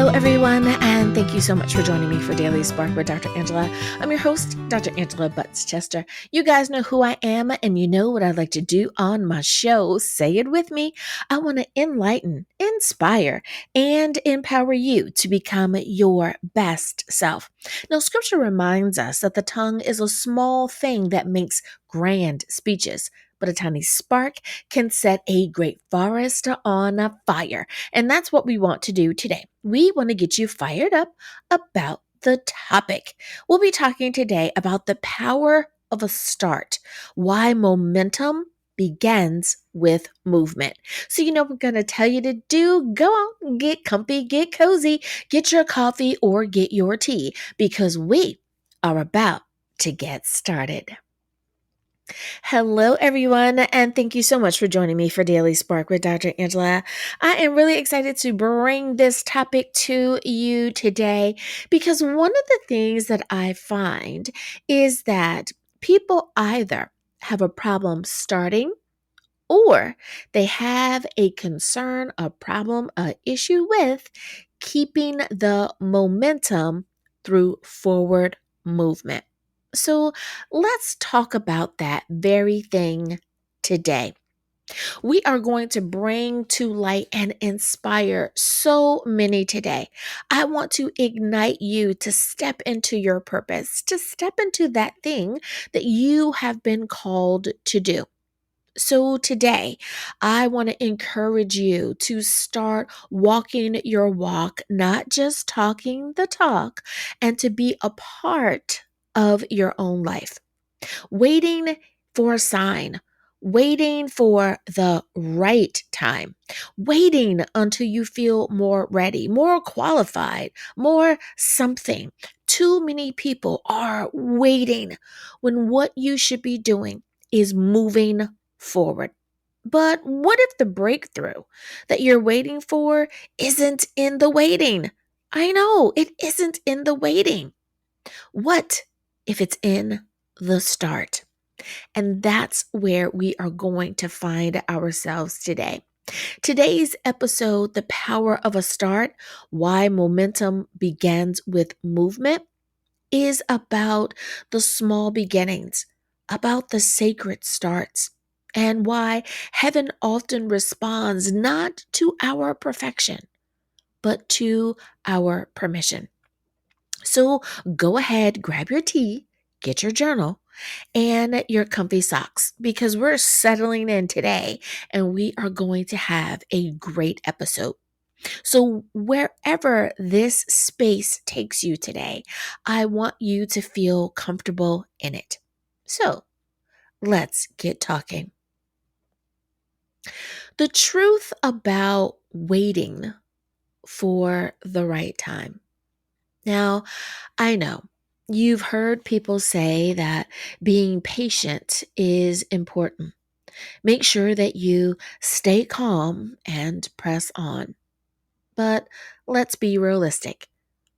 Hello, everyone, and thank you so much for joining me for Daily Spark with Dr. Angela. I'm your host, Dr. Angela Butts-Chester. You guys know who I am, and you know what I'd like to do on my show. Say it with me. I want to enlighten, inspire, and empower you to become your best self. Now, scripture reminds us that the tongue is a small thing that makes grand speeches, but a tiny spark can set a great forest on fire. And that's what we want to do today. We want to get you fired up about the topic. We'll be talking today about the power of a start, why momentum begins with movement. So, you know, we're going to tell you to do, go out, get comfy, get cozy, get your coffee or get your tea, because we are about to get started. Hello, everyone, and thank you so much for joining me for Daily Spark with Dr. Angela. I am really excited to bring this topic to you today because one of the things that I find is that people either have a problem starting or they have a concern, a problem, a issue with keeping the momentum through forward movement. So let's talk about that very thing today. We are going to bring to light and inspire so many today. I want to ignite you to step into your purpose, to step into that thing that you have been called to do. So today, I want to encourage you to start walking your walk, not just talking the talk, and to be a part of your own life. Waiting for a sign, waiting for the right time, waiting until you feel more ready, more qualified, more something. Too many people are waiting when what you should be doing is moving forward. But what if the breakthrough that you're waiting for isn't in the waiting? I know it isn't in the waiting. What if it's in the start? And that's where we are going to find ourselves today. Today's episode, The Power of a Start, Why Momentum Begins with Movement, is about the small beginnings, about the sacred starts, and why heaven often responds not to our perfection, but to our permission. So go ahead, grab your tea, get your journal, and your comfy socks because we're settling in today and we are going to have a great episode. So, wherever this space takes you today, I want you to feel comfortable in it. So, let's get talking. The truth about waiting for the right time. Now, I know you've heard people say that being patient is important. Make sure that you stay calm and press on. But let's be realistic.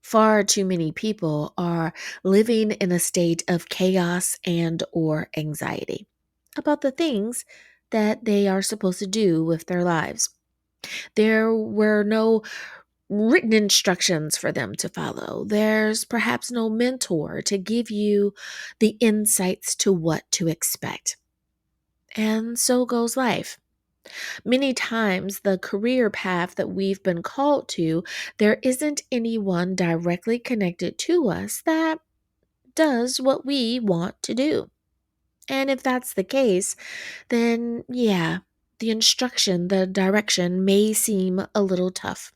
Far too many people are living in a state of chaos and or anxiety about the things that they are supposed to do with their lives. There were no written instructions for them to follow. There's perhaps no mentor to give you the insights to what to expect. And so goes life. Many times, the career path that we've been called to, there isn't anyone directly connected to us that does what we want to do. And if that's the case, then yeah, the instruction, the direction may seem a little tough.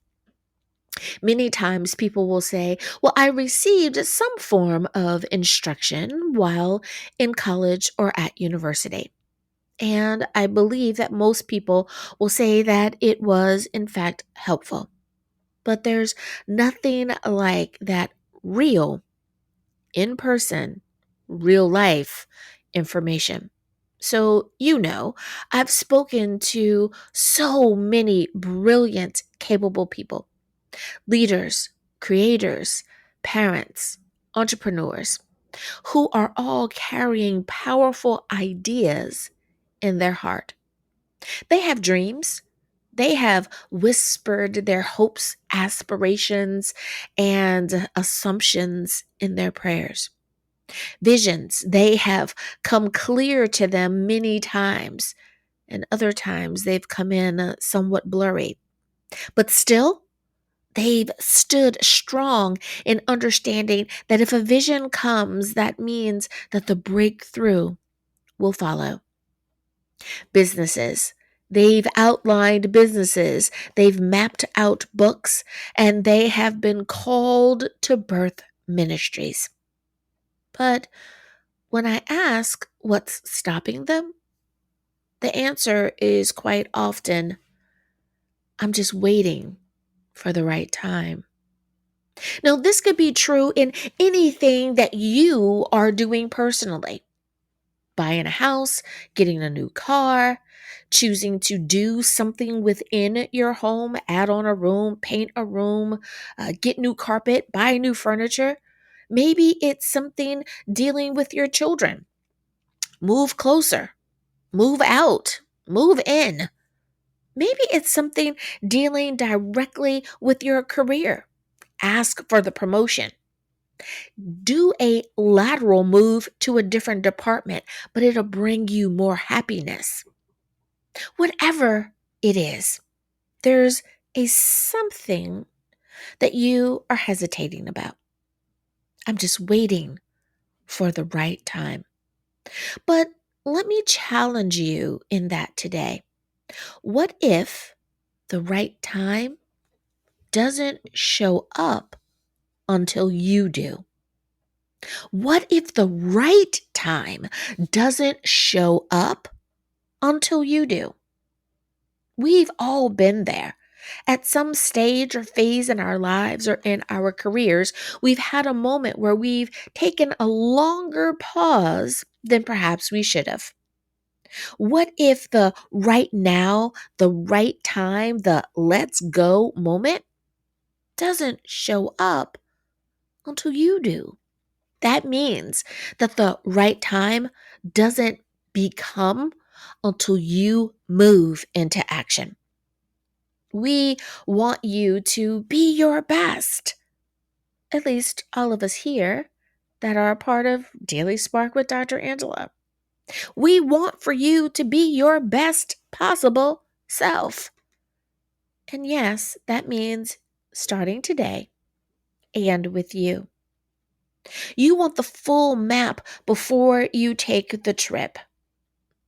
Many times people will say, well, I received some form of instruction while in college or at university. And I believe that most people will say that it was, in fact, helpful. But there's nothing like that real, in person, real life information. So, you know, I've spoken to so many brilliant, capable people, leaders, creators, parents, entrepreneurs, who are all carrying powerful ideas in their heart. They have dreams, They have whispered their hopes, aspirations, and assumptions in their prayers. Visions, they have come clear to them many times, and other times they've come in somewhat blurry. But still, they've stood strong in understanding that if a vision comes, that means that the breakthrough will follow. Businesses. They've outlined businesses, they've mapped out books, and they have been called to birth ministries. But when I ask what's stopping them, the answer is quite often, I'm just waiting for the right time. Now, this could be true in anything that you are doing personally: buying a house, getting a new car, choosing to do something within your home, add on a room, paint a room, get new carpet, buy new furniture. Maybe it's something dealing with your children. Move closer, move out, move in. Maybe it's something dealing directly with your career. Ask for the promotion. Do a lateral move to a different department, but it'll bring you more happiness. Whatever it is, there's a something that you are hesitating about. I'm just waiting for the right time. But let me challenge you in that today. What if the right time doesn't show up until you do? What if the right time doesn't show up until you do? We've all been there. At some stage or phase in our lives or in our careers, we've had a moment where we've taken a longer pause than perhaps we should have. What if the right now, the right time, the let's go moment doesn't show up until you do? That means that the right time doesn't become until you move into action. We want you to be your best. At least all of us here that are a part of Daily Spark with Dr. Angela. We want for you to be your best possible self. And yes, that means starting today and with you. You want the full map before you take the trip,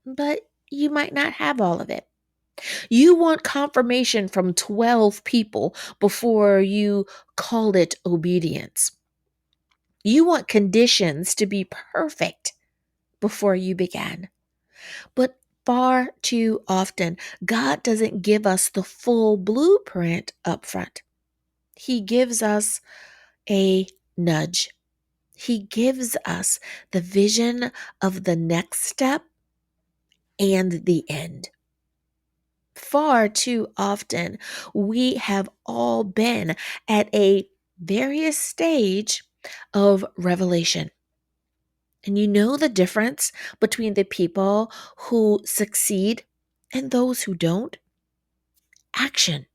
but you might not have all of it. You want confirmation from 12 people before you call it obedience. You want conditions to be perfect before you begin. But far too often, God doesn't give us the full blueprint up front. He gives us a nudge. He gives us the vision of the next step and the end. Far too often, we have all been at a various stage of revelation. And you know the difference between the people who succeed and those who don't? Action.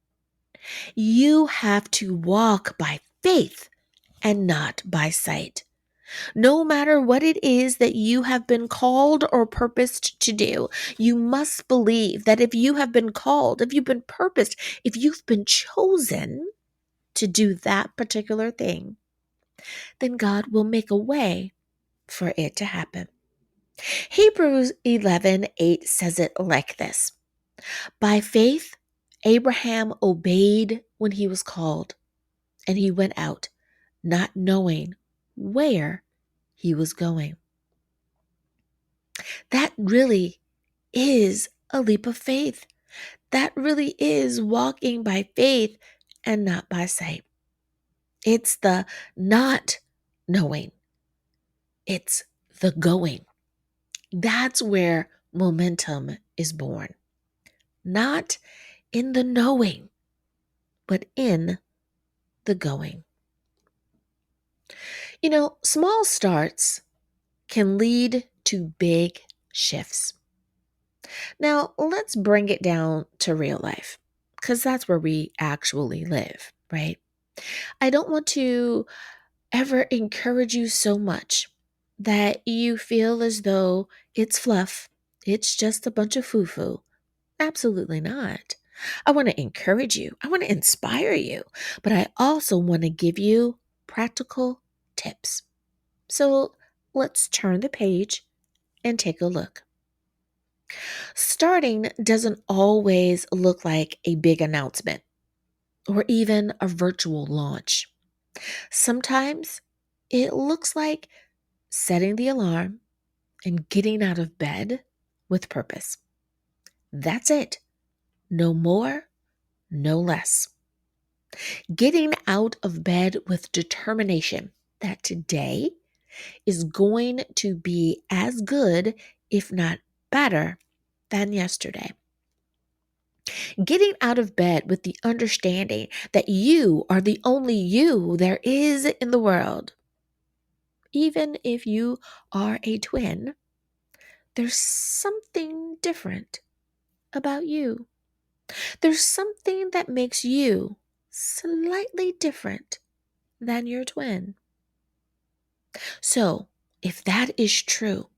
You have to walk by faith and not by sight. No matter what it is that you have been called or purposed to do, you must believe that if you have been called, if you've been purposed, if you've been chosen to do that particular thing, then God will make a way for it to happen. Hebrews 11:8 says it like this: By faith, Abraham obeyed when he was called, and he went out, not knowing where he was going. That really is a leap of faith. That really is walking by faith and not by sight. It's the not knowing, it's the going. That's where momentum is born. Not in the knowing, but in the going. You know, small starts can lead to big shifts. Now, let's bring it down to real life. because that's where we actually live, right? I don't want to ever encourage you so much that you feel as though it's fluff, it's just a bunch of foo foo. Absolutely not. I want to encourage you, I want to inspire you, but I also want to give you practical tips. So let's turn the page and take a look. Starting doesn't always look like a big announcement or even a virtual launch. Sometimes it looks like setting the alarm and getting out of bed with purpose. That's it. No more, no less. Getting out of bed with determination that today is going to be as good, if not better, than yesterday. Getting out of bed with the understanding that you are the only you there is in the world. Even if you are a twin, there's something different about you. There's something that makes you slightly different than your twin. So, if that is true,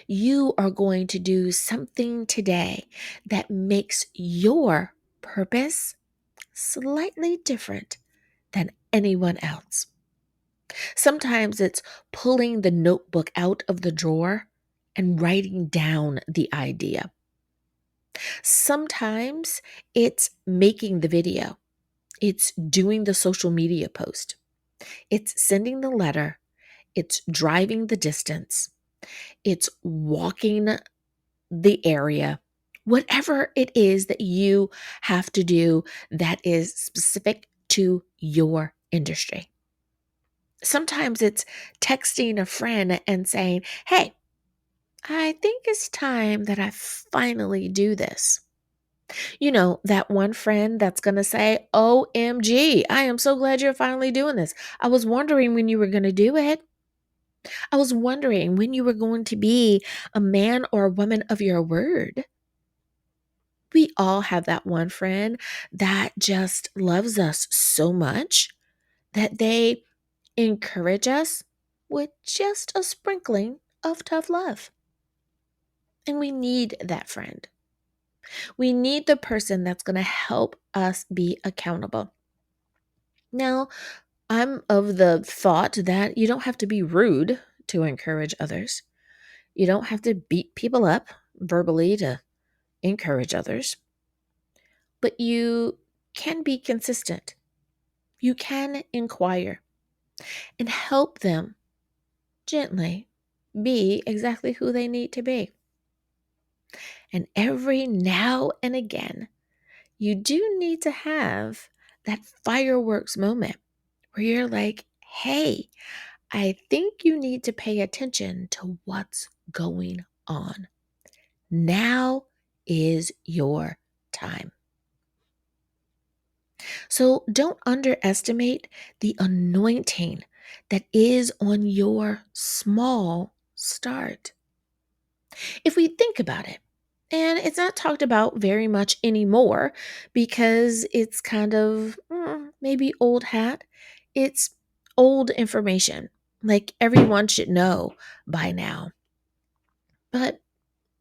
you are going to do something today that makes your purpose slightly different than anyone else. Sometimes it's pulling the notebook out of the drawer and writing down the idea. Sometimes it's making the video. It's doing the social media post. It's sending the letter. It's driving the distance. It's walking the area. Whatever it is that you have to do that is specific to your industry. Sometimes it's texting a friend and saying, "Hey, I think it's time that I finally do this." You know, that one friend that's going to say, "OMG, I am so glad you're finally doing this. I was wondering when you were going to do it. I was wondering when you were going to be a man or a woman of your word." We all have that one friend that just loves us so much that they encourage us with just a sprinkling of tough love. And we need that friend. We need the person that's going to help us be accountable. Now, I'm of the thought that you don't have to be rude to encourage others. You don't have to beat people up verbally to encourage others, but you can be consistent. You can inquire and help them gently be exactly who they need to be. And every now and again, you do need to have that fireworks moment where you're like, "Hey, I think you need to pay attention to what's going on. Now is your time." So don't underestimate the anointing that is on your small start. If we think about it, and it's not talked about very much anymore because it's kind of maybe old hat. It's old information, like everyone should know by now. But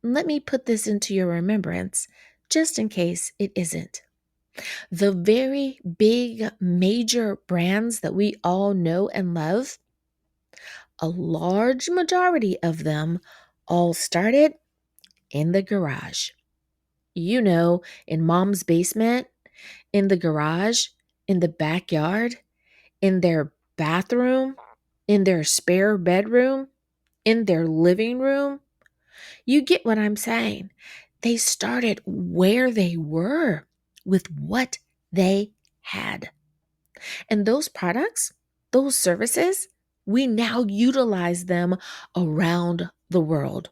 let me put this into your remembrance just in case it isn't. The very big major brands that we all know and love, a large majority of them all started in the garage. You know, in mom's basement, in the garage, in the backyard, in their bathroom, in their spare bedroom, in their living room. You get what I'm saying. They started where they were with what they had. And those products, those services, we now utilize them around the world.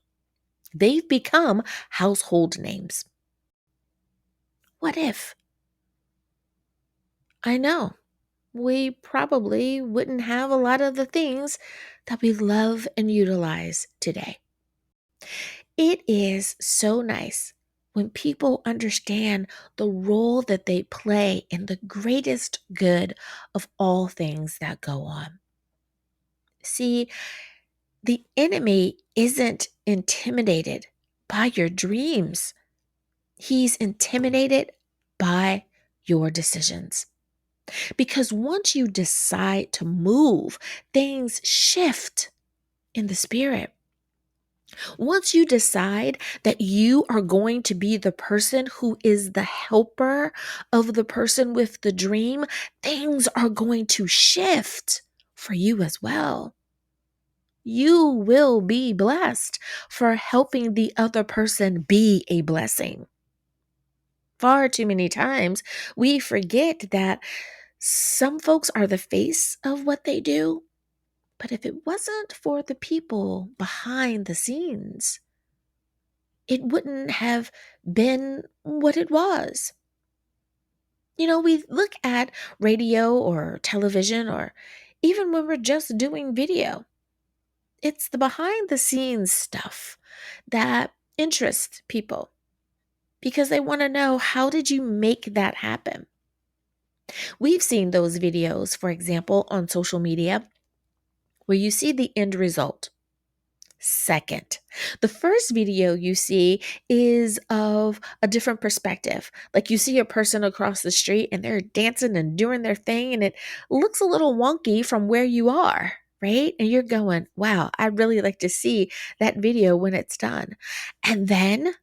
They've become household names. What if? I know we probably wouldn't have a lot of the things that we love and utilize today. It is so nice when people understand the role that they play in the greatest good of all things that go on. See, the enemy isn't intimidated by your dreams. He's intimidated by your decisions. Because once you decide to move, things shift in the spirit. Once you decide that you are going to be the person who is the helper of the person with the dream, things are going to shift for you as well. You will be blessed for helping the other person be a blessing. Far too many times, we forget that some folks are the face of what they do, but if it wasn't for the people behind the scenes, it wouldn't have been what it was. We look at radio or television, or even when we're just doing video, it's the behind the scenes stuff that interests people because they want to know, how did you make that happen? We've seen those videos, for example, on social media where you see the end result. Second, the first video you see is of a different perspective. Like you see a person across the street and they're dancing and doing their thing, and it looks a little wonky from where you are, right? And you're going, wow, I'd really like to see that video when it's done. And then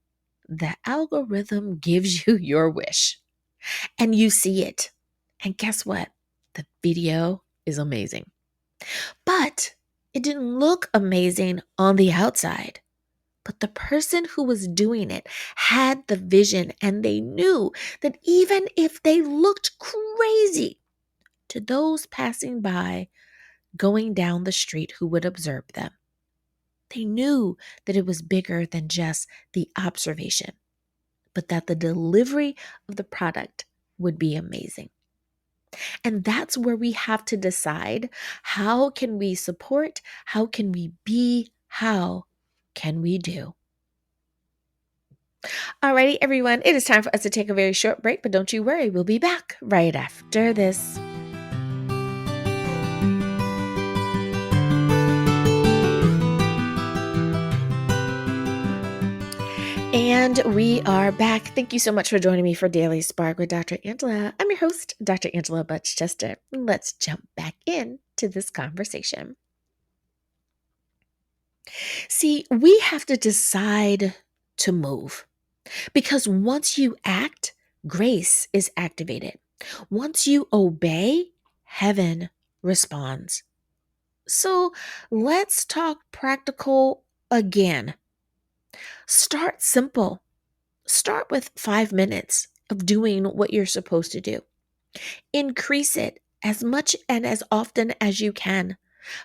the algorithm gives you your wish and you see it. And guess what? The video is amazing. But it didn't look amazing on the outside. But the person who was doing it had the vision, and they knew that even if they looked crazy to those passing by going down the street who would observe them, they knew that it was bigger than just the observation, but that the delivery of the product would be amazing. And that's where we have to decide, how can we support? How can we be? How can we do? Alrighty, everyone, it is time for us to take a very short break, but don't you worry, we'll be back right after this. And we are back. Thank you so much for joining me for Daily Spark with Dr. Angela. I'm your host, Dr. Angela Butts Chester. Let's jump back into this conversation. See, we have to decide to move, because once you act, grace is activated. Once you obey, heaven responds. So let's talk practical again. Start simple. Start with 5 minutes of doing what you're supposed to do. Increase it as much and as often as you can.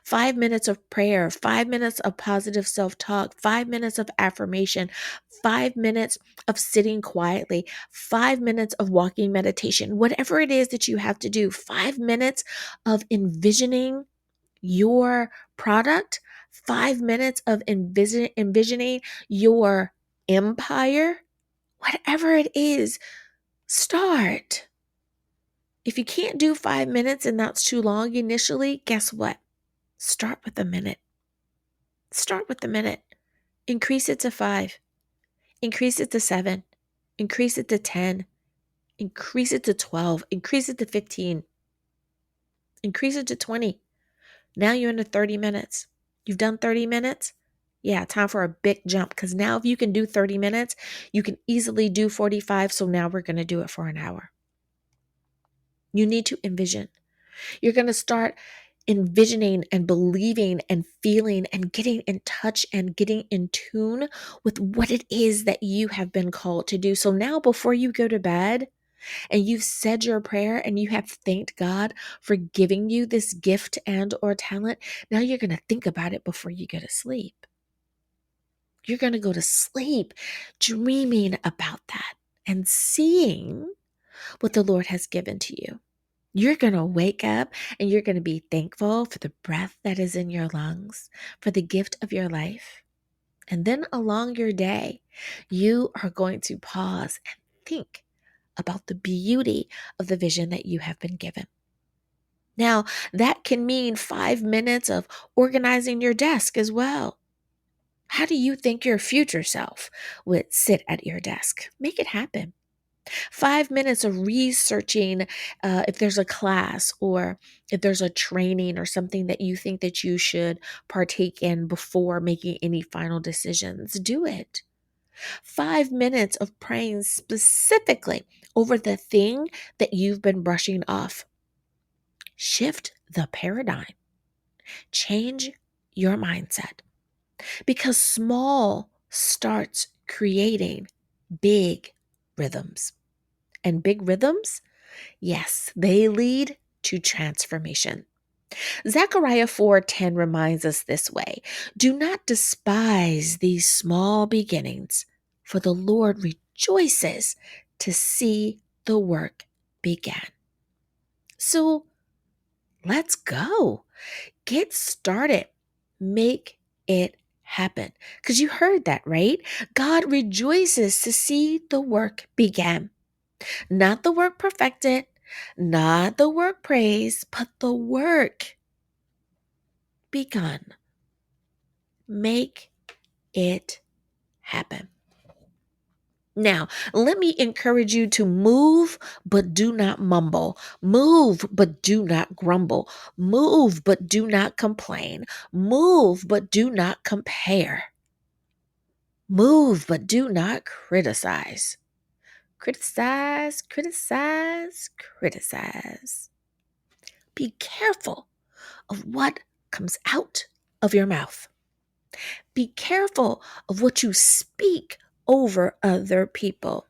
5 minutes of prayer, 5 minutes of positive self-talk, 5 minutes of affirmation, 5 minutes of sitting quietly, 5 minutes of walking meditation, whatever it is that you have to do, 5 minutes of envisioning your product, 5 minutes of envisioning your empire, whatever it is, start. If you can't do 5 minutes and that's too long initially, guess what? Start with a minute. Start with a minute. Increase it to 5. Increase it to 7. Increase it to 10. Increase it to 12. Increase it to 15. Increase it to 20. Now you're into 30 minutes. You've done 30 minutes? Yeah, time for a big jump, because now if you can do 30 minutes, you can easily do 45. So now we're going to do it for an hour. You need to envision. You're going to start envisioning and believing and feeling and getting in touch and getting in tune with what it is that you have been called to do. So now before you go to bed and you've said your prayer and you have thanked God for giving you this gift and or talent, now you're going to think about it before you go to sleep. You're going to go to sleep dreaming about that and seeing what the Lord has given to you. You're going to wake up and you're going to be thankful for the breath that is in your lungs, for the gift of your life. And then along your day, you are going to pause and think about the beauty of the vision that you have been given. Now, that can mean 5 minutes of organizing your desk as well. How do you think your future self would sit at your desk? Make it happen. 5 minutes of researching if there's a class or if there's a training or something that you think that you should partake in before making any final decisions. Do it. 5 minutes of praying specifically over the thing that you've been brushing off. Shift the paradigm. Change your mindset because small starts creating big rhythms. And big rhythms, yes, they lead to transformation. Zechariah 4:10 reminds us this way: do not despise these small beginnings, for the Lord rejoices to see the work begin. So let's go. Get started. Make it happen. Because you heard that, right? God rejoices to see the work begin. Not the work perfected, not the work praised, but the work begun. Make it happen. Now, let me encourage you to move, but do not mumble. Move, but do not grumble. Move, but do not complain. Move, but do not compare. Move, but do not criticize. Criticize, criticize, criticize. Be careful of what comes out of your mouth. Be careful of what you speak over other people.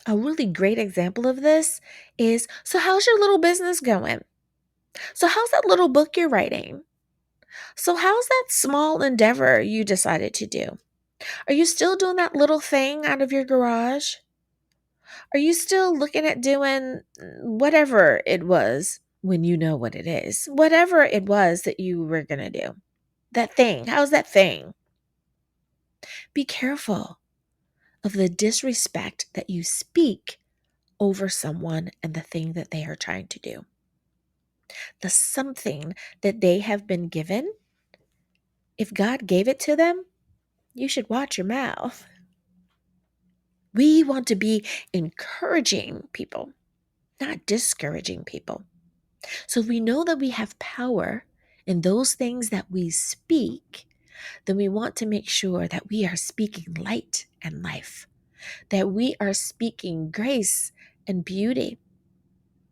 A really great example of this is, so how's your little business going? So how's that little book you're writing? So how's that small endeavor you decided to do? Are you still doing that little thing out of your garage? Are you still looking at doing whatever it was when you know what it is? Whatever it was that you were going to do. That thing. How's that thing? Be careful of the disrespect that you speak over someone and the thing that they are trying to do. The something that they have been given, if God gave it to them, you should watch your mouth. We want to be encouraging people, not discouraging people. So if we know that we have power in those things that we speak, then we want to make sure that we are speaking light and life, that we are speaking grace and beauty,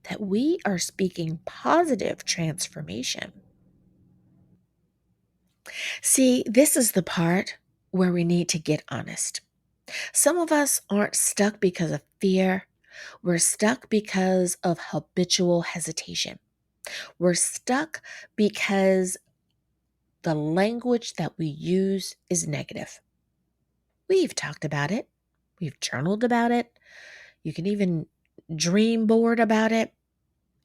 that we are speaking positive transformation. See, this is the part where we need to get honest. Some of us aren't stuck because of fear. We're stuck because of habitual hesitation. We're stuck because the language that we use is negative. We've talked about it. We've journaled about it. You can even dream board about it.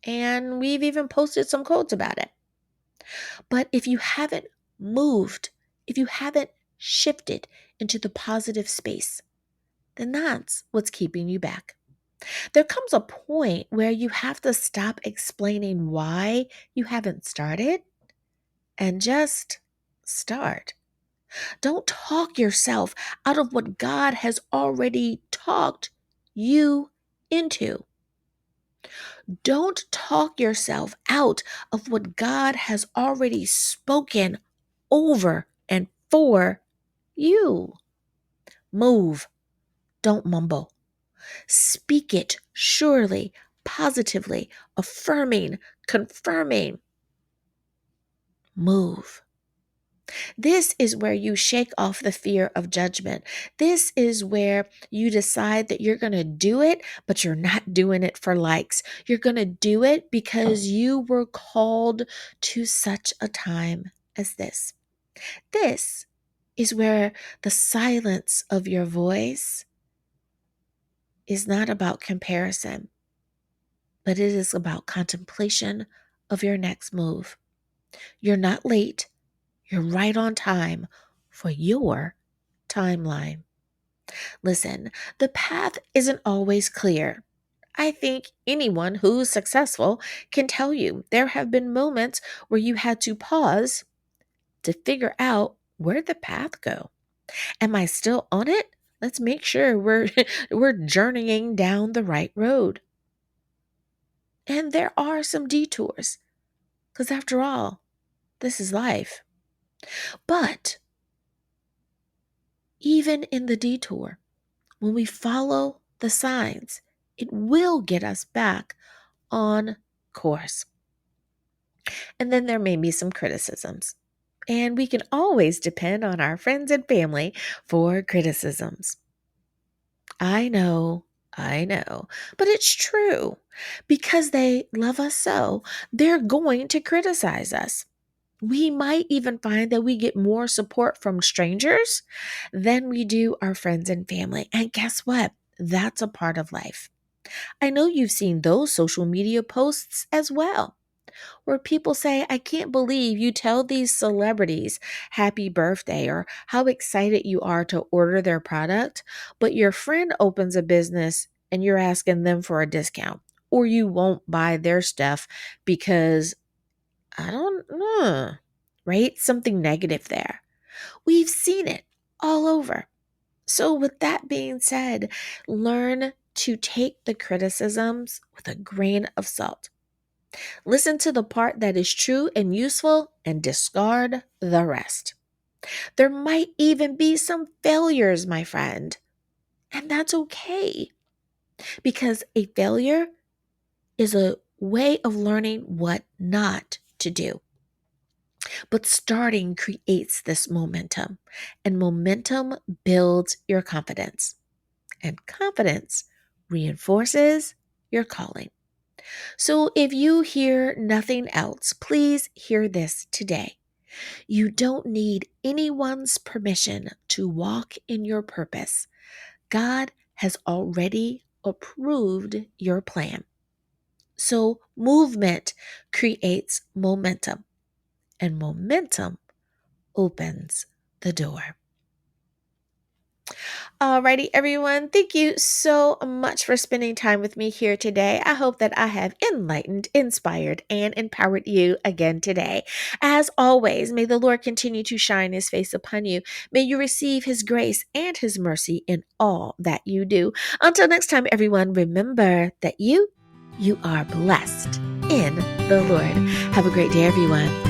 And we've even posted some quotes about it. But if you haven't moved, if you haven't shifted into the positive space, then that's what's keeping you back. There comes a point where you have to stop explaining why you haven't started and just start. Don't talk yourself out of what God has already talked you into. Don't talk yourself out of what God has already spoken over and for you. Move. Don't mumble. Speak it surely, positively, affirming, confirming. Move. This is where you shake off the fear of judgment. This is where you decide that you're going to do it, but you're not doing it for likes. You're going to do it because you were called to such a time as this. This is where the silence of your voice is not about comparison, but it is about contemplation of your next move. You're not late. You're right on time. for your timeline. Listen, the path isn't always clear. I think anyone who's successful can tell you there have been moments where you had to pause to figure out where the path go. Am I still on it? Let's make sure we're journeying down the right road. And there are some detours, because after all, this is life. But even in the detour, when we follow the signs, it will get us back on course. And then there may be some criticisms. And we can always depend on our friends and family for criticisms. I know, I know, but it's true. Because they love us so, they're going to criticize us. We might even find that we get more support from strangers than we do our friends and family. And guess what? That's a part of life. I know you've seen those social media posts as well, where people say, I can't believe you tell these celebrities happy birthday or how excited you are to order their product, but your friend opens a business and you're asking them for a discount, or you won't buy their stuff because I don't know, right? Something negative there. We've seen it all over. So, with that being said, learn to take the criticisms with a grain of salt. Listen to the part that is true and useful and discard the rest. There might even be some failures, my friend, and that's okay because a failure is a way of learning what not to do. But starting creates this momentum, and momentum builds your confidence, and confidence reinforces your calling. So if you hear nothing else, please hear this today. You don't need anyone's permission to walk in your purpose. God has already approved your plan. So movement creates momentum, and momentum opens the door. Alrighty, everyone. Thank you so much for spending time with me here today. I hope that I have enlightened, inspired, and empowered you again today. As always, may the Lord continue to shine his face upon you. May you receive his grace and his mercy in all that you do. Until next time, everyone, remember that you are blessed in the Lord. Have a great day, everyone.